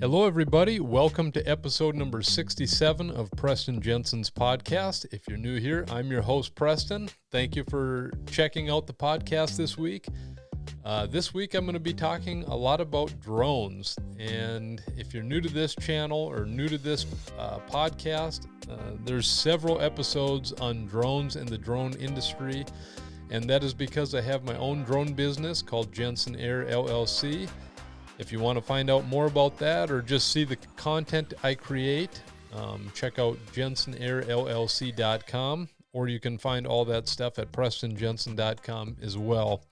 Hello, everybody. Welcome to episode number 67 of Preston Jensen's podcast. If you're new here, I'm your host, Preston. Thank you for checking out the podcast this week. This week, I'm going to be talking a lot about drones. And if you're new to this channel or new to this podcast, there's several episodes on drones and the drone industry. And that is because I have my own drone business called Jensen Air LLC. If you want to find out more about that or just see the content I create, check out jensenairllc.com, or you can find all that stuff at prestonjensen.com as well.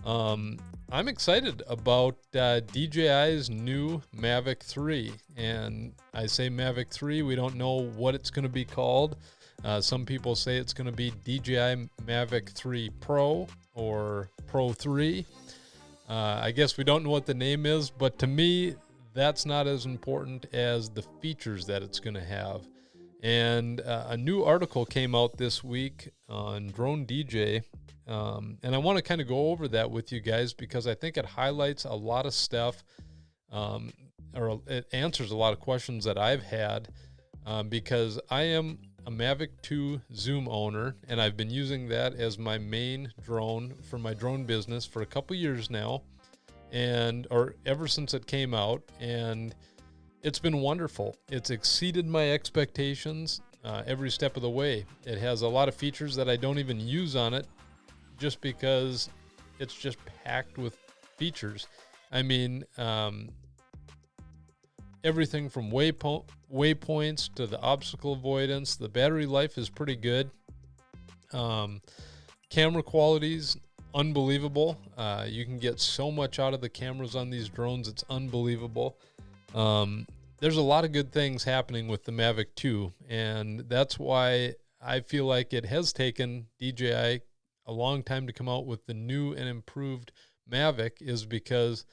I'm excited about DJI's new Mavic 3, and I say Mavic 3, we don't know what it's going to be called. Some people say it's going to be DJI Mavic 3 Pro or Pro 3. I guess we don't know what the name is, but to me, that's not as important as the features that it's going to have. And a new article came out this week on Drone DJ, and I want to kind of go over that with you guys because I think it highlights a lot of stuff, or it answers a lot of questions that I've had, because I am a Mavic 2 Zoom owner, and I've been using that as my main drone for my drone business for a couple years now, or ever since it came out, and it's been wonderful. It's exceeded my expectations every step of the way. It has a lot of features that I don't even use on it just because it's just packed with features. I mean, everything from waypoints to the obstacle avoidance. The battery life is pretty good. Camera quality's unbelievable. You can get so much out of the cameras on these drones. It's unbelievable. There's a lot of good things happening with the Mavic 2, and that's why I feel like it has taken DJI a long time to come out with the new and improved Mavic, is because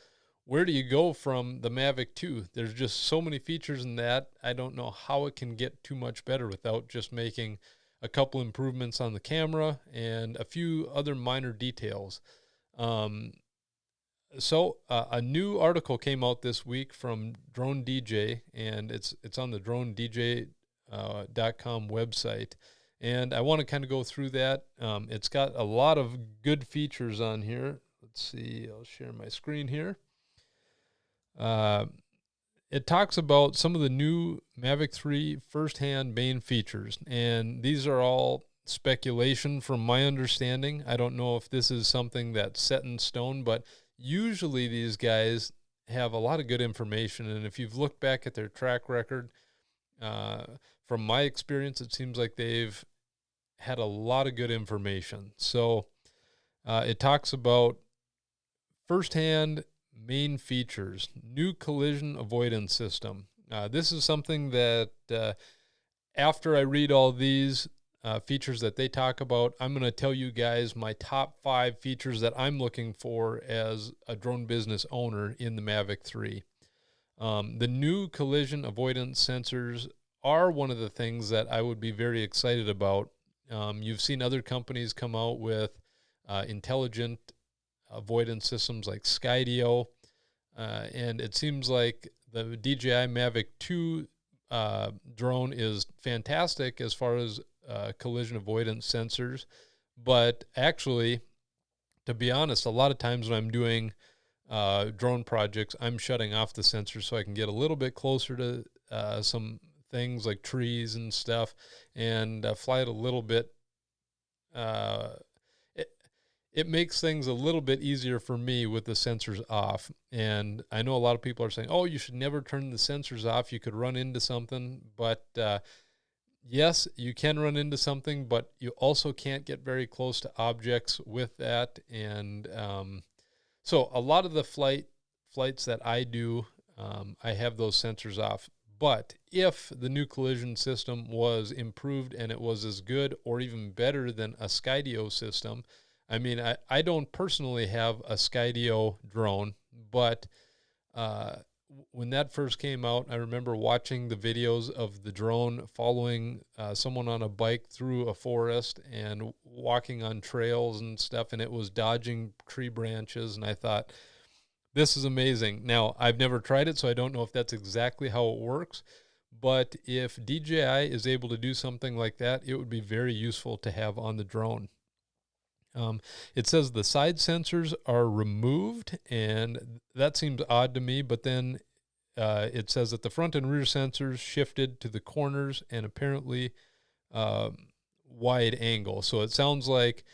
where do you go from the Mavic 2? There's just so many features in that. I don't know how it can get too much better without just making a couple improvements on the camera and a few other minor details. So a new article came out this week from Drone DJ, and it's on the dronedj.com website. And I want to kind of go through that. It's got a lot of good features on here. Let's see, I'll share my screen here. It talks about some of the new Mavic 3 first-hand main features, and these are all speculation from my understanding. I don't know if this is something that's set in stone, but usually these guys have a lot of good information, and if you've looked back at their track record, from my experience, it seems like they've had a lot of good information. So it talks about first-hand main features, new collision avoidance system. This is something that after I read all these features that they talk about, I'm going to tell you guys my top 5 features that I'm looking for as a drone business owner in the Mavic 3. The new collision avoidance sensors are one of the things that I would be very excited about. You've seen other companies come out with intelligent avoidance systems like Skydio, and it seems like the DJI Mavic 2 drone is fantastic as far as collision avoidance sensors, but actually, to be honest, a lot of times when I'm doing drone projects, I'm shutting off the sensors so I can get a little bit closer to some things like trees and stuff, and fly it a little bit. It makes things a little bit easier for me with the sensors off. And I know a lot of people are saying, oh, you should never turn the sensors off. You could run into something. But yes, you can run into something, but you also can't get very close to objects with that. And so a lot of the flights that I do, I have those sensors off. But if the new collision system was improved and it was as good or even better than a Skydio system, I mean, I don't personally have a Skydio drone, but when that first came out, I remember watching the videos of the drone following someone on a bike through a forest and walking on trails and stuff, and it was dodging tree branches, and I thought, This is amazing. Now, I've never tried it, so I don't know if that's exactly how it works. But if DJI is able to do something like that, it would be very useful to have on the drone. It says the side sensors are removed, and that seems odd to me. But then it says that the front and rear sensors shifted to the corners and apparently wide angle. So it sounds like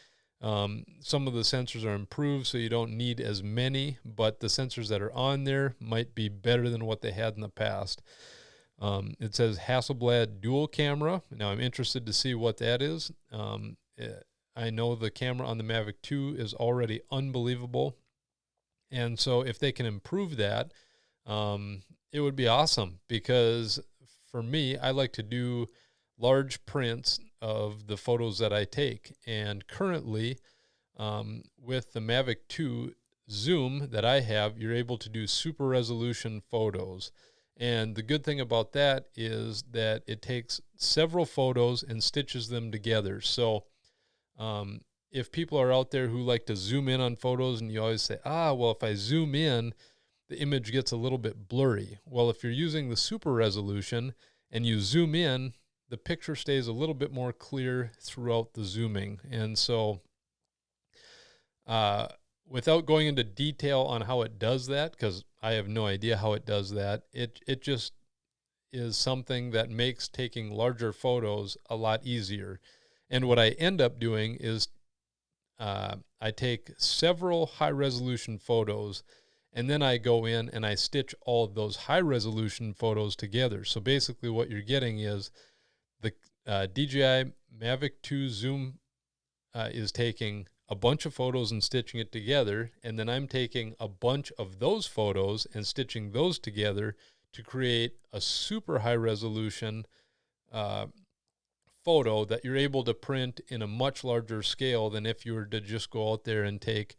some of the sensors are improved, so you don't need as many, but the sensors that are on there might be better than what they had in the past. It says Hasselblad dual camera. Now I'm interested to see what that is. I know the camera on the Mavic 2 is already unbelievable. And so if they can improve that, it would be awesome, because for me, I like to do large prints of the photos that I take. And currently, with the Mavic 2 zoom that I have, you're able to do super resolution photos. And the good thing about that is that it takes several photos and stitches them together. So if people are out there who like to zoom in on photos, and you always say, well, if I zoom in, the image gets a little bit blurry. Well, if you're using the super resolution and you zoom in, the picture stays a little bit more clear throughout the zooming. And so without going into detail on how it does that, because I have no idea how it does that, it just is something that makes taking larger photos a lot easier. And what I end up doing is I take several high-resolution photos, and then I go in and I stitch all of those high-resolution photos together. So basically what you're getting is the DJI Mavic 2 zoom is taking a bunch of photos and stitching it together, and then I'm taking a bunch of those photos and stitching those together to create a super high-resolution photo that you're able to print in a much larger scale than if you were to just go out there and take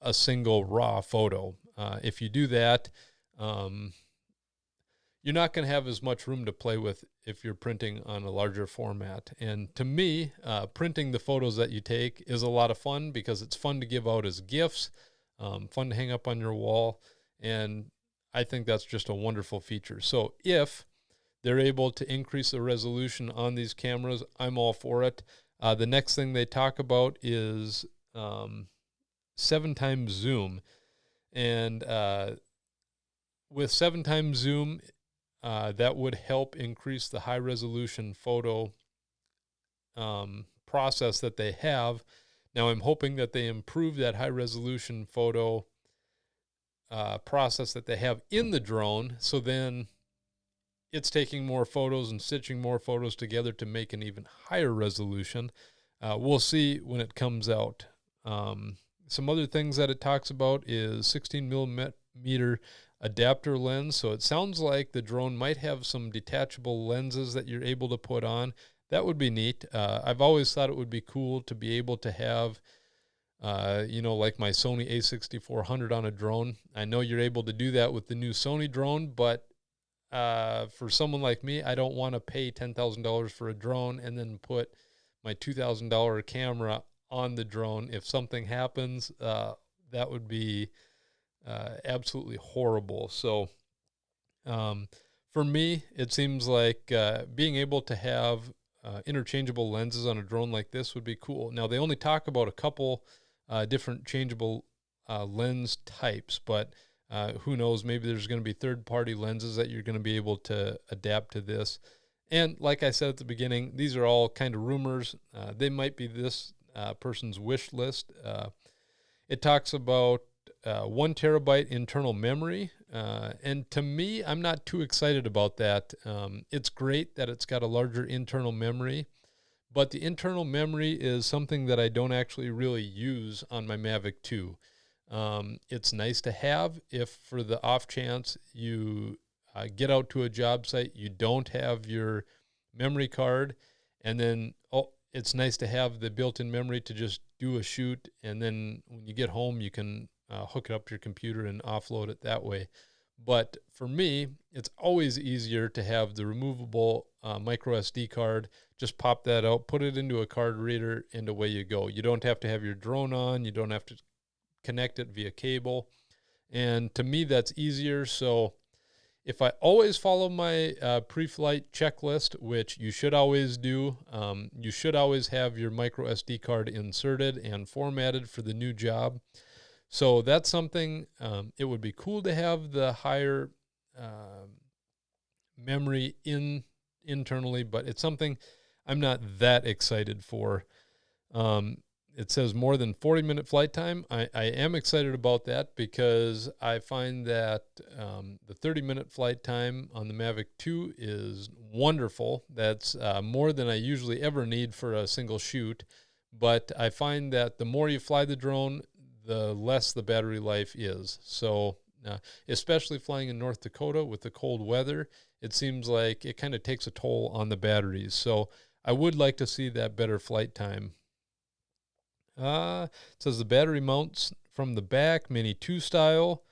a single raw photo. If you do that, you're not going to have as much room to play with if you're printing on a larger format. And to me, printing the photos that you take is a lot of fun, because it's fun to give out as gifts, fun to hang up on your wall, and I think that's just a wonderful feature. So if they're able to increase the resolution on these cameras, I'm all for it. The next thing they talk about is 7x zoom. And with 7x zoom, that would help increase the high-resolution photo process that they have. Now, I'm hoping that they improve that high-resolution photo process that they have in the drone, so then it's taking more photos and stitching more photos together to make an even higher resolution. We'll see when it comes out. Some other things that it talks about is 16 millimeter adapter lens. So it sounds like the drone might have some detachable lenses that you're able to put on. That would be neat. I've always thought it would be cool to be able to have, like my Sony a6400 on a drone. I know you're able to do that with the new Sony drone, but for someone like me, I don't want to pay $10,000 for a drone and then put my $2,000 camera on the drone. If something happens, that would be absolutely horrible. So for me, it seems like being able to have interchangeable lenses on a drone like this would be cool. Now, they only talk about a couple different changeable lens types, but who knows, maybe there's going to be third-party lenses that you're going to be able to adapt to this. And like I said at the beginning, these are all kind of rumors. They might be this person's wish list. It talks about 1 terabyte internal memory. And to me, I'm not too excited about that. It's great that it's got a larger internal memory, but the internal memory is something that I don't actually really use on my Mavic 2. It's nice to have if for the off chance you get out to a job site, you don't have your memory card, and then it's nice to have the built-in memory to just do a shoot, and then when you get home you can hook it up to your computer and offload it that way. But for me, it's always easier to have the removable micro SD card. Just pop that out, put it into a card reader, and away you go. You don't have to have your drone on. You don't have to connect it via cable. And to me, that's easier. So if I always follow my pre-flight checklist, which you should always do, you should always have your micro SD card inserted and formatted for the new job. So that's something, it would be cool to have the higher memory internally, but it's something I'm not that excited for. It says more than 40-minute flight time. I am excited about that because I find that the 30-minute flight time on the Mavic 2 is wonderful. That's more than I usually ever need for a single shoot. But I find that the more you fly the drone, the less the battery life is. So especially flying in North Dakota with the cold weather, it seems like it kind of takes a toll on the batteries. So I would like to see that better flight time. It says the battery mounts from the back, Mini 2 style.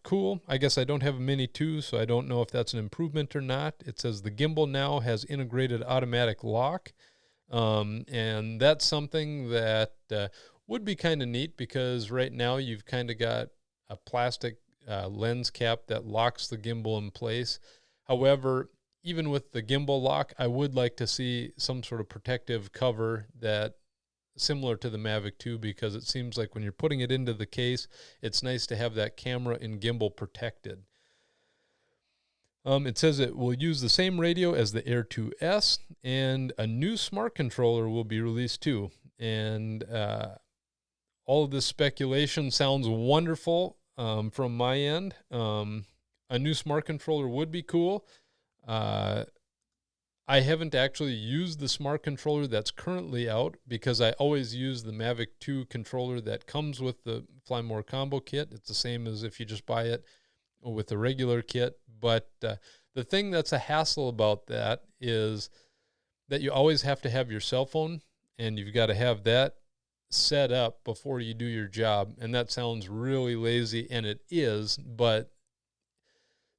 Cool. I guess I don't have a Mini 2, so I don't know if that's an improvement or not. It says the gimbal now has integrated automatic lock. And that's something that would be kind of neat because right now you've kind of got a plastic lens cap that locks the gimbal in place. However, even with the gimbal lock, I would like to see some sort of protective cover that similar to the Mavic 2, because it seems like when you're putting it into the case, it's nice to have that camera and gimbal protected. It says it will use the same radio as the Air 2S, and a new smart controller will be released too. And all of this speculation sounds wonderful from my end. A new smart controller would be cool. I haven't actually used the smart controller that's currently out because I always use the Mavic 2 controller that comes with the Fly More combo kit. It's the same as if you just buy it with the regular kit. But the thing that's a hassle about that is that you always have to have your cell phone, and you've got to have that set up before you do your job. And that sounds really lazy, and it is, but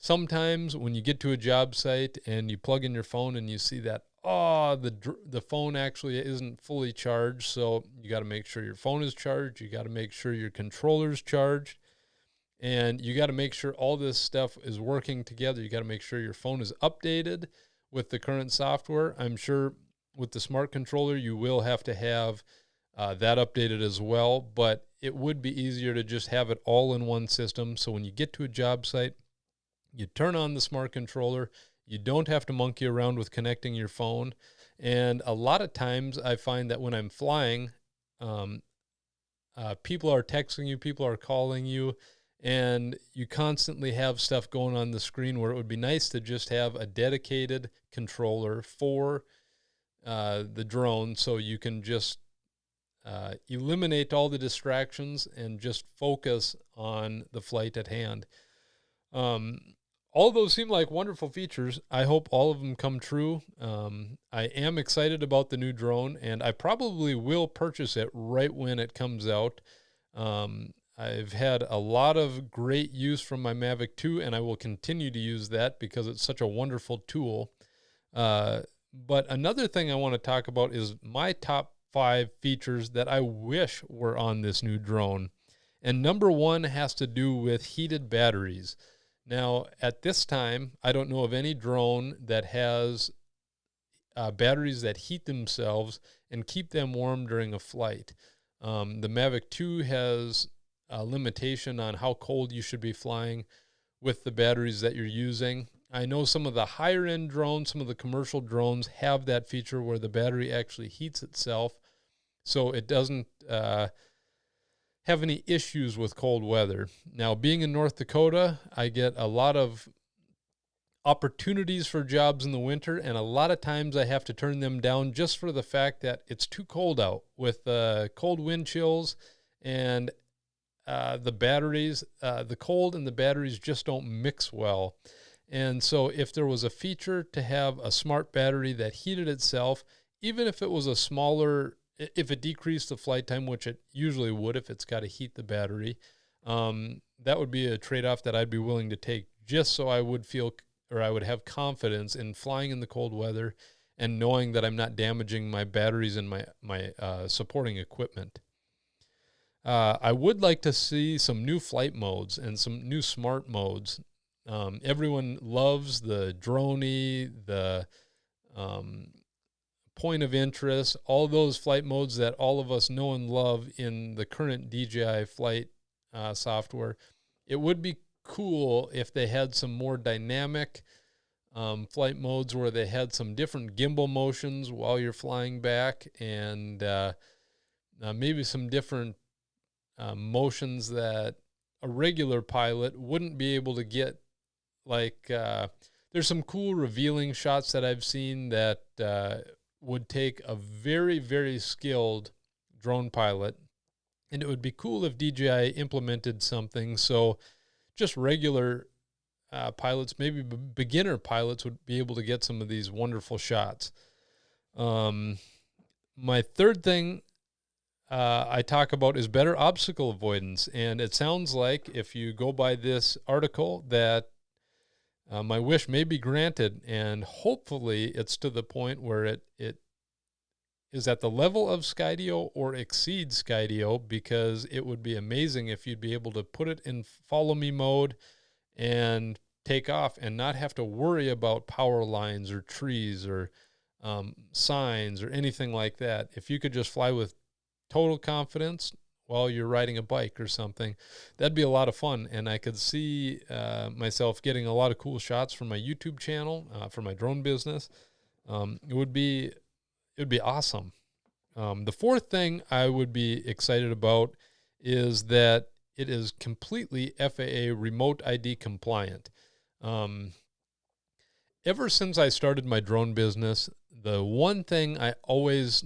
sometimes when you get to a job site and you plug in your phone and you see that, the phone actually isn't fully charged, so you got to make sure your phone is charged, you got to make sure your controller's charged, and you got to make sure all this stuff is working together. You got to make sure your phone is updated with the current software. I'm sure with the smart controller you will have to have that updated as well, but it would be easier to just have it all in one system, so when you get to a job site, you turn on the smart controller. You don't have to monkey around with connecting your phone. And a lot of times I find that when I'm flying, people are texting you, people are calling you, and you constantly have stuff going on the screen where it would be nice to just have a dedicated controller for the drone so you can just eliminate all the distractions and just focus on the flight at hand. All of those seem like wonderful features. I hope all of them come true. I am excited about the new drone, and I probably will purchase it right when it comes out. I've had a lot of great use from my Mavic 2, and I will continue to use that because it's such a wonderful tool. But another thing I want to talk about is my top 5 features that I wish were on this new drone. And number 1 has to do with heated batteries. Now, at this time, I don't know of any drone that has batteries that heat themselves and keep them warm during a flight. The Mavic 2 has a limitation on how cold you should be flying with the batteries that you're using. I know some of the higher-end drones, some of the commercial drones have that feature where the battery actually heats itself, so it doesn't have any issues with cold weather. Now, being in North Dakota, I get a lot of opportunities for jobs in the winter, and a lot of times I have to turn them down just for the fact that it's too cold out with cold wind chills, and the batteries, the cold and the batteries just don't mix well. And so if there was a feature to have a smart battery that heated itself, even if it was a smaller, if it decreased the flight time, which it usually would if it's got to heat the battery, that would be a trade-off that I'd be willing to take just so I would feel, or I would have confidence in flying in the cold weather and knowing that I'm not damaging my batteries and my supporting equipment. I would like to see some new flight modes and some new smart modes. Everyone loves the droney, the point of interest, all those flight modes that all of us know and love in the current DJI flight software. It would be cool if they had some more dynamic flight modes where they had some different gimbal motions while you're flying back, and maybe some different motions that a regular pilot wouldn't be able to get. Like there's some cool revealing shots that I've seen that would take a very, very skilled drone pilot, and it would be cool if DJI implemented something so just regular pilots, maybe beginner pilots, would be able to get some of these wonderful shots. My third thing I talk about is better obstacle avoidance, and it sounds like, if you go by this article, that my wish may be granted, and hopefully it's to the point where it is at the level of Skydio or exceeds Skydio, because it would be amazing if you'd be able to put it in follow me mode and take off and not have to worry about power lines or trees or signs or anything like that. If you could just fly with total confidence while you're riding a bike or something, that'd be a lot of fun. And I could see myself getting a lot of cool shots from my YouTube channel, for my drone business. It would be awesome. The fourth thing I would be excited about is that it is completely FAA Remote ID compliant. Ever since I started my drone business, the one thing I always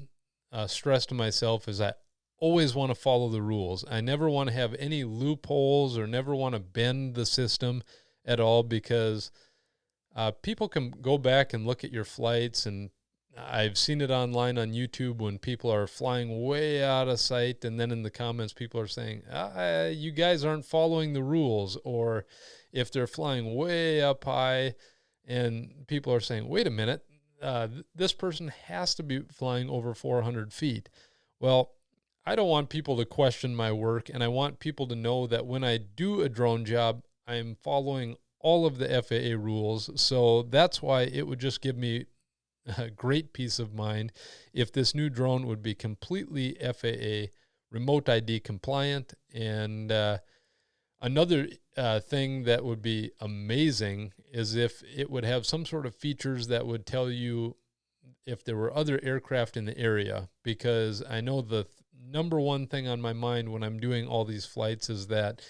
stress to myself is I always want to follow the rules. I never want to have any loopholes or never want to bend the system at all, because people can go back and look at your flights, and I've seen it online on YouTube when people are flying way out of sight, and then in the comments people are saying, you guys aren't following the rules. Or if they're flying way up high and people are saying, wait a minute, this person has to be flying over 400 feet. Well, I don't want people to question my work, and I want people to know that when I do a drone job, I'm following all of the FAA rules. So that's why it would just give me a great peace of mind if this new drone would be completely FAA Remote ID compliant. And another thing that would be amazing is if it would have some sort of features that would tell you if there were other aircraft in the area, because I know the number one thing on my mind when I'm doing all these flights is that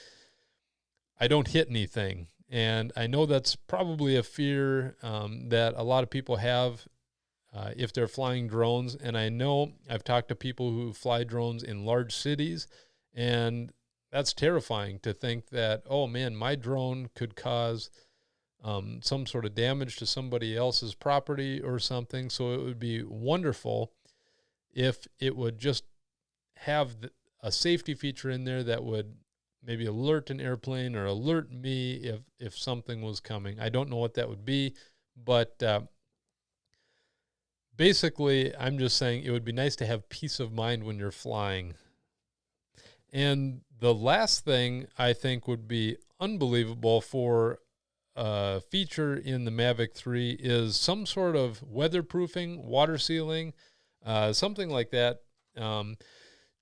I don't hit anything. And I know that's probably a fear that a lot of people have if they're flying drones. And I know I've talked to people who fly drones in large cities, and that's terrifying to think that, oh man, my drone could cause some sort of damage to somebody else's property or something. So it would be wonderful if it would just have a safety feature in there that would maybe alert an airplane or alert me if something was coming. I don't know what that would be, but basically I'm just saying it would be nice to have peace of mind when you're flying. And the last thing I think would be unbelievable for a feature in the Mavic 3 is some sort of weatherproofing, water sealing, something like that.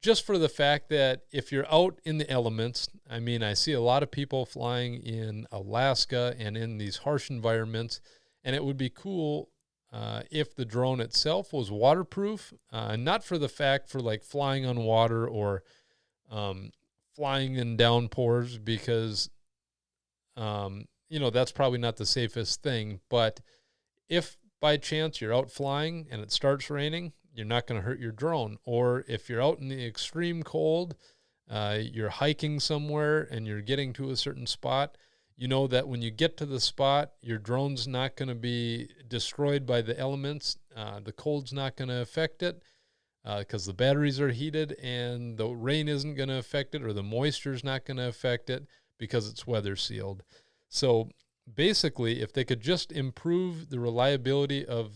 Just for the fact that if you're out in the elements, I mean, I see a lot of people flying in Alaska and in these harsh environments, and it would be cool if the drone itself was waterproof, not for the fact for like flying on water or flying in downpours, because, that's probably not the safest thing. But if by chance you're out flying and it starts raining, you're not going to hurt your drone. Or if you're out in the extreme cold, you're hiking somewhere and you're getting to a certain spot, you know that when you get to the spot, your drone's not going to be destroyed by the elements. The cold's not going to affect it because the batteries are heated, and the rain isn't going to affect it, or the moisture's not going to affect it because it's weather sealed. So basically, if they could just improve the reliability of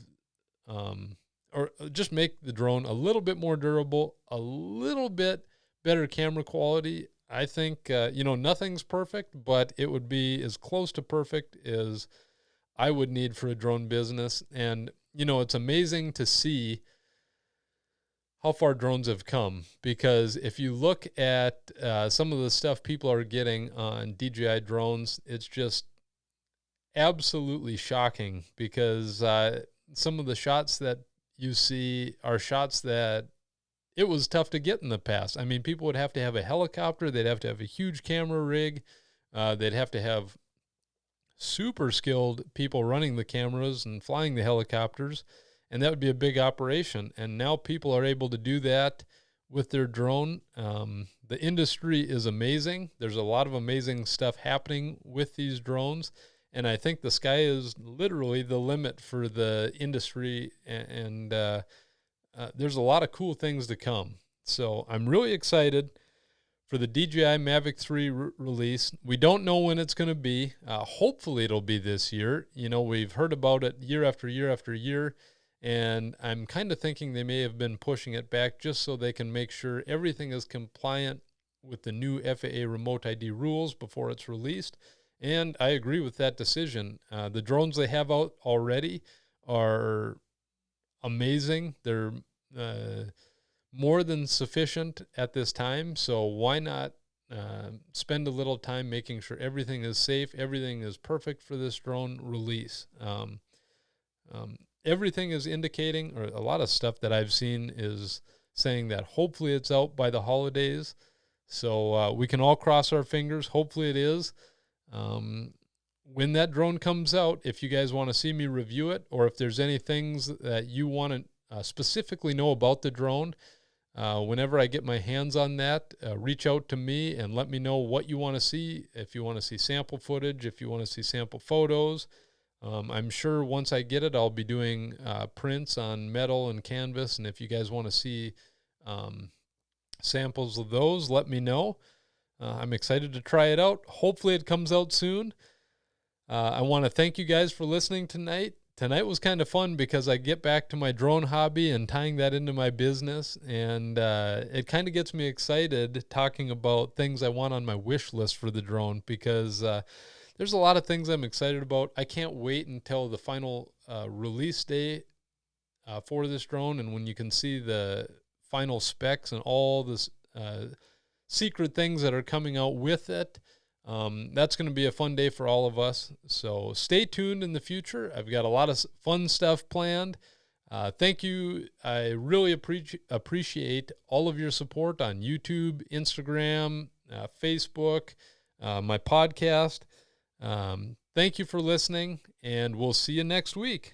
or just make the drone a little bit more durable, a little bit better camera quality. I think, nothing's perfect, but it would be as close to perfect as I would need for a drone business. And, it's amazing to see how far drones have come, because if you look at some of the stuff people are getting on DJI drones, it's just absolutely shocking, because some of the shots that you see are shots that it was tough to get in the past. I mean, people would have to have a helicopter. They'd have to have a huge camera rig. They'd have to have super skilled people running the cameras and flying the helicopters, and that would be a big operation. And now people are able to do that with their drone. The industry is amazing. There's a lot of amazing stuff happening with these drones, and I think the sky is literally the limit for the industry, and there's a lot of cool things to come. So I'm really excited for the DJI Mavic 3 release. We don't know when it's going to be. Hopefully it'll be this year. We've heard about it year after year after year, and I'm kind of thinking they may have been pushing it back just so they can make sure everything is compliant with the new FAA Remote ID rules before it's released. And I agree with that decision. The drones they have out already are amazing. They're more than sufficient at this time, so why not spend a little time making sure everything is safe, everything is perfect for this drone release. Everything is indicating, or a lot of stuff that I've seen is saying that hopefully it's out by the holidays, so we can all cross our fingers. Hopefully it is. When that drone comes out, if you guys want to see me review it, or if there's any things that you want to specifically know about the drone, whenever I get my hands on that, reach out to me and let me know what you want to see. If you want to see sample footage, if you want to see sample photos, I'm sure once I get it, I'll be doing prints on metal and canvas. And if you guys want to see samples of those, let me know. I'm excited to try it out. Hopefully it comes out soon. I want to thank you guys for listening tonight. Tonight was kind of fun because I get back to my drone hobby and tying that into my business, and it kind of gets me excited talking about things I want on my wish list for the drone, because there's a lot of things I'm excited about. I can't wait until the final release day for this drone, and when you can see the final specs and all this secret things that are coming out with it. That's going to be a fun day for all of us. So stay tuned in the future. I've got a lot of fun stuff planned. Thank you. I really appreciate all of your support on YouTube, Instagram, Facebook, my podcast. Thank you for listening, and we'll see you next week.